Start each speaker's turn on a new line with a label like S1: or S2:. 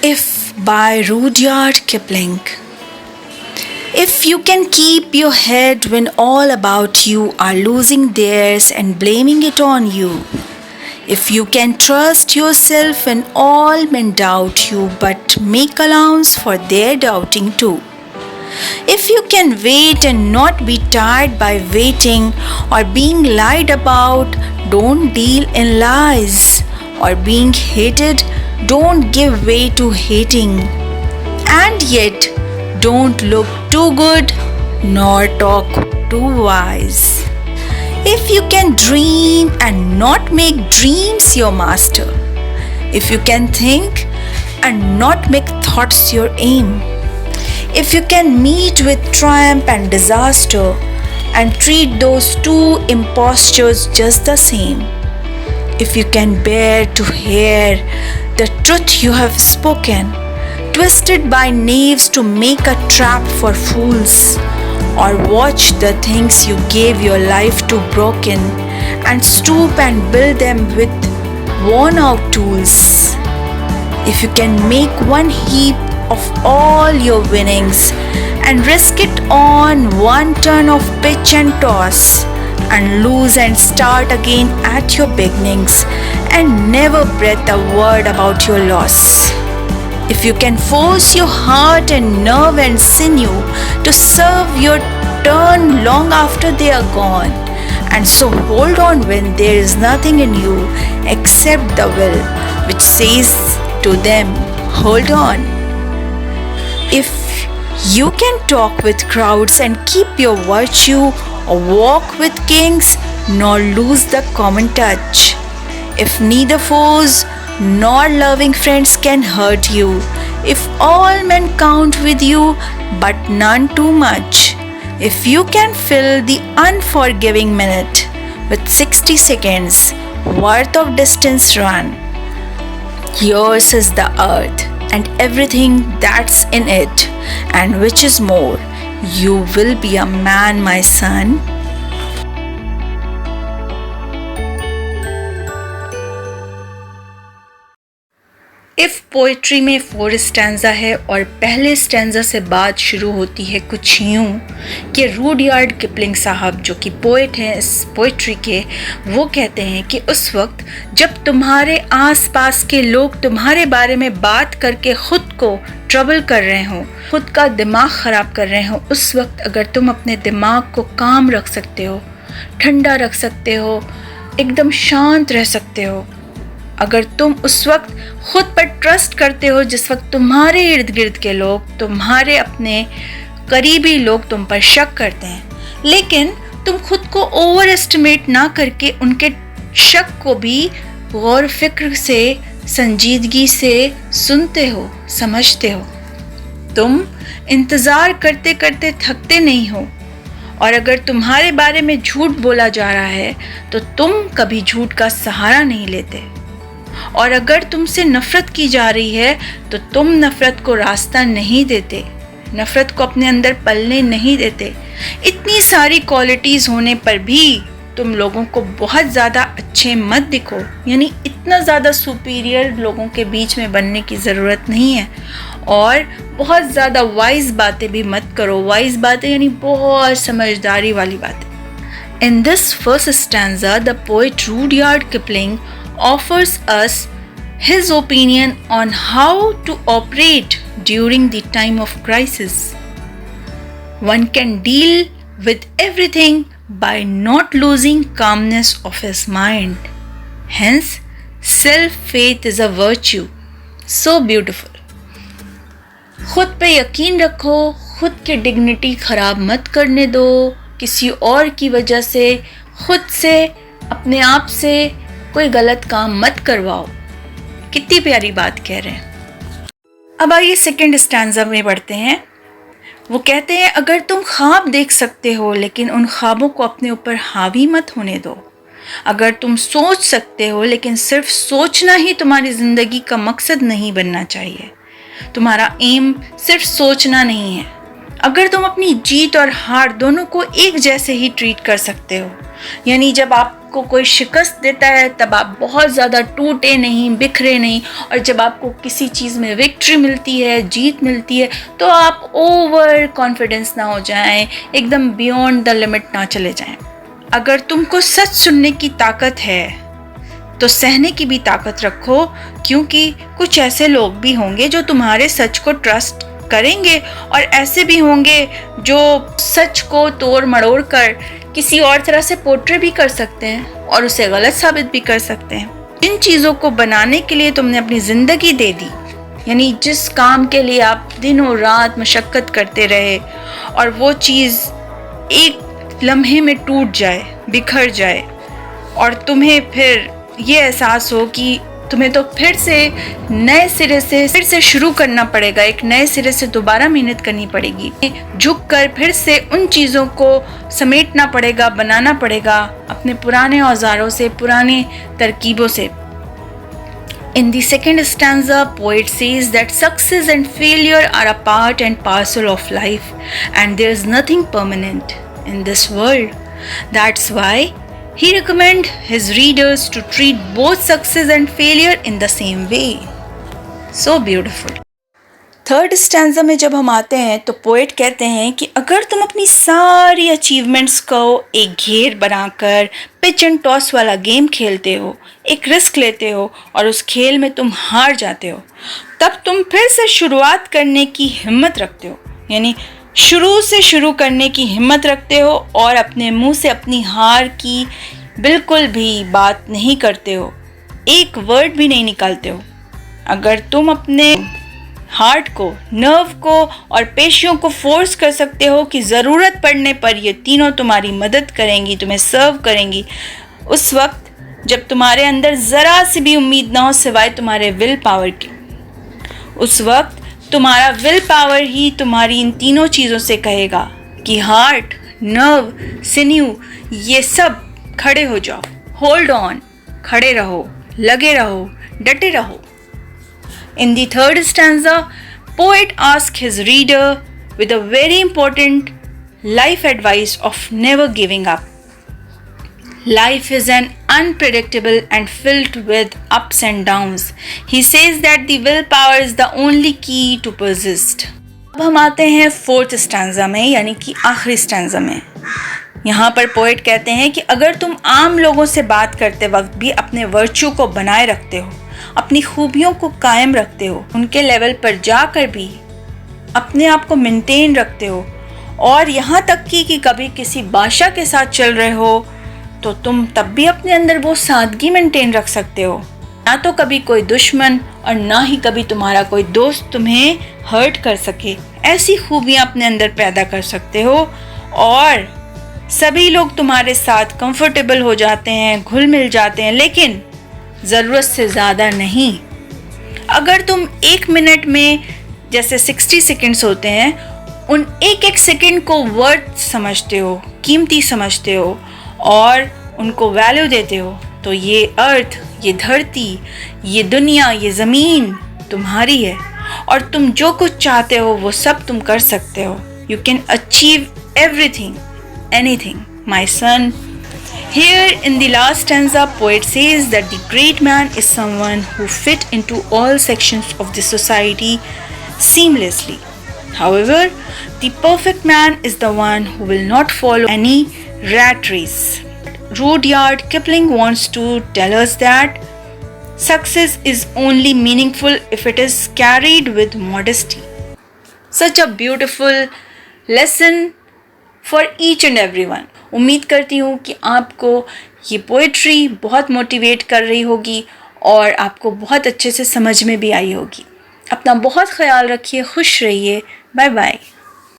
S1: If by Rudyard Kipling. If you can keep your head when all about you are losing theirs and blaming it on you, if you can trust yourself when all men doubt you but make allowance for their doubting too, if you can wait and not be tired by waiting or being lied about, don't deal in lies, or being hated, don't give way to hating. And yet, don't look too good nor talk too wise. If you can dream and not make dreams your master, if you can think and not make thoughts your aim, if you can meet with triumph and disaster and treat those two impostures just the same, if you can bear to hear the truth you have spoken, twisted by knaves to make a trap for fools, or watch the things you gave your life to broken and stoop and build them with worn out tools, if you can make one heap of all your winnings and risk it on one turn of pitch and toss, and lose and start again at your beginnings and never breathe a word about your loss. If you can force your heart and nerve and sinew to serve your turn long after they are gone, and so hold on when there is nothing in you except the will which says to them, hold on. If you can talk with crowds and keep your virtue, or walk with kings nor lose the common touch, if neither foes nor loving friends can hurt you, if all men count with you but none too much, if you can fill the unforgiving minute with 60 seconds worth of distance run, yours is the earth and everything that's in it, and which is more, you will be a man, my son. If poetry में 4 stanza है और पहले stanza से बात शुरू होती है कुछ यूं कि रूडयार्ड किपलिंग साहब जो कि पोइट हैं इस पोइट्री के, वो कहते हैं कि उस वक्त जब तुम्हारे आसपास के लोग तुम्हारे बारे में बात करके खुद को ट्रबल कर रहे हो, खुद का दिमाग ख़राब कर रहे हो, उस वक्त अगर तुम अपने दिमाग को काम रख सकते हो, ठंडा रख सकते हो, एकदम शांत रह सकते हो, अगर तुम उस वक्त खुद पर ट्रस्ट करते हो जिस वक्त तुम्हारे इर्द गिर्द के लोग, तुम्हारे अपने करीबी लोग तुम पर शक करते हैं, लेकिन तुम खुद को ओवर एस्टिमेट ना करके उनके शक को भी गौर फिक्र से, संजीदगी से सुनते हो, समझते हो, तुम इंतज़ार करते करते थकते नहीं हो, और अगर तुम्हारे बारे में झूठ बोला जा रहा है तो तुम कभी झूठ का सहारा नहीं लेते, और अगर तुमसे नफ़रत की जा रही है तो तुम नफ़रत को रास्ता नहीं देते, नफ़रत को अपने अंदर पलने नहीं देते। इतनी सारी क्वालिटीज़ होने पर भी तुम लोगों को बहुत ज़्यादा अच्छे मत दिखो, यानी इतना ज़्यादा सुपीरियर लोगों के बीच में बनने की ज़रूरत नहीं है, और बहुत ज़्यादा वाइज बातें भी मत करो। वाइज बातें यानी बहुत समझदारी वाली बातें। In this first stanza, the poet Rudyard Kipling offers us his opinion on how to operate during the time of crisis. One can deal with everything by not losing calmness of his mind. Hence, self-faith is a virtue. So beautiful. खुद पे यकीन रखो, खुद की dignity ख़राब मत करने दो किसी और की वजह से, खुद से, अपने आप से कोई गलत काम मत करवाओ। कितनी प्यारी बात कह रहे हैं। अब आइए सेकंड स्टैंजा में बढ़ते हैं। वो कहते हैं, अगर तुम ख्वाब देख सकते हो लेकिन उन ख्वाबों को अपने ऊपर हावी मत होने दो, अगर तुम सोच सकते हो लेकिन सिर्फ सोचना ही तुम्हारी ज़िंदगी का मकसद नहीं बनना चाहिए, तुम्हारा एम सिर्फ सोचना नहीं है, अगर तुम अपनी जीत और हार दोनों को एक जैसे ही ट्रीट कर सकते हो, यानी जब आपको कोई शिकस्त देता है तब आप बहुत ज़्यादा टूटे नहीं, बिखरे नहीं, और जब आपको किसी चीज़ में विक्ट्री मिलती है, जीत मिलती है, तो आप ओवर कॉन्फिडेंस ना हो जाएं, एकदम बियॉन्ड द लिमिट ना चले जाएं। अगर तुमको सच सुनने की ताकत है तो सहने की भी ताकत रखो, क्योंकि कुछ ऐसे लोग भी होंगे जो तुम्हारे सच को ट्रस्ट करेंगे और ऐसे भी होंगे जो सच को तोड़ मड़ोड़ कर किसी और तरह से पोर्ट्रे भी कर सकते हैं और उसे गलत साबित भी कर सकते हैं। जिन चीज़ों को बनाने के लिए तुमने अपनी ज़िंदगी दे दी, यानी जिस काम के लिए आप दिनों रात मशक्क़त करते रहे, और वो चीज़ एक लम्हे में टूट जाए, बिखर जाए, और तुम्हें फिर ये एहसास हो कि तुम्हें तो फिर से नए सिरे से शुरू करना पड़ेगा, एक नए सिरे से दोबारा मेहनत करनी पड़ेगी, झुक कर फिर से उन चीज़ों को समेटना पड़ेगा, बनाना पड़ेगा अपने पुराने औजारों से, पुराने तरकीबों से। In the second stanza, poet says that success and failure are a part and parcel of life, and there is nothing permanent in this world. That's why he recommends his readers to treat both success and failure in the same way. So beautiful. Third stanza में जब हम आते हैं तो poet कहते हैं कि अगर तुम अपनी सारी अचीवमेंट्स को एक घेर बनाकर पिच एंड टॉस वाला गेम खेलते हो, एक रिस्क लेते हो और उस खेल में तुम हार जाते हो, तब तुम फिर से शुरुआत करने की हिम्मत रखते हो, यानी शुरू से शुरू करने की हिम्मत रखते हो और अपने मुंह से अपनी हार की बिल्कुल भी बात नहीं करते हो, एक वर्ड भी नहीं निकालते हो। अगर तुम अपने हार्ट को, नर्व को और पेशियों को फोर्स कर सकते हो कि ज़रूरत पड़ने पर ये तीनों तुम्हारी मदद करेंगी, तुम्हें सर्व करेंगी, उस वक्त जब तुम्हारे अंदर ज़रा सी भी उम्मीद ना हो सिवाय तुम्हारे विल पावर की, उस वक्त तुम्हारा विल पावर ही तुम्हारी इन तीनों चीज़ों से कहेगा कि हार्ट, नर्व, सिन्यू, ये सब खड़े हो जाओ, होल्ड ऑन, खड़े रहो, लगे रहो, डटे रहो। In the third stanza, poet asks his reader with a very important life advice of never giving up. Life is an unpredictable and filled with ups and downs. He says that the willpower is the only key to persist. अब हम आते हैं fourth stanza में, यानी कि आखिरी stanza में। यहाँ पर पोएट कहते हैं कि अगर तुम आम लोगों से बात करते वक्त भी अपने वर्च्यू को बनाए रखते हो, अपनी खूबियों को कायम रखते हो, उनके लेवल पर जाकर भी अपने आप को मेंटेन रखते हो, और यहाँ तक कि कभी किसी बादशाह के साथ चल रहे हो तो तुम तब भी अपने अंदर वो सादगी मेंटेन रख सकते हो। ना तो कभी कोई दुश्मन और ना ही कभी तुम्हारा कोई दोस्त तुम्हें हर्ट कर सके, ऐसी खूबियाँ अपने अंदर पैदा कर सकते हो और सभी लोग तुम्हारे साथ कंफर्टेबल हो जाते हैं, घुल मिल जाते हैं, लेकिन ज़रूरत से ज़्यादा नहीं। अगर तुम एक मिनट में जैसे 60 सेकंड्स होते हैं, उन एक एक सेकंड को वर्थ समझते हो, कीमती समझते हो और उनको वैल्यू देते हो, तो ये अर्थ, ये धरती, ये दुनिया, ये ज़मीन तुम्हारी है और तुम जो कुछ चाहते हो वो सब तुम कर सकते हो। You can achieve everything, anything, my son. Here in the last stanza, poet says that the great man is someone who fit into all sections of the society seamlessly. However, the perfect man is the one who will not follow any rat race. Rudyard Kipling wants to tell us that success is only meaningful if it is carried with modesty. Such a beautiful lesson for each and everyone. उम्मीद करती हूँ कि आपको ये poetry बहुत motivate कर रही होगी और आपको बहुत अच्छे से समझ में भी आई होगी। अपना बहुत ख्याल रखिए, खुश रहिए, बाय बाय।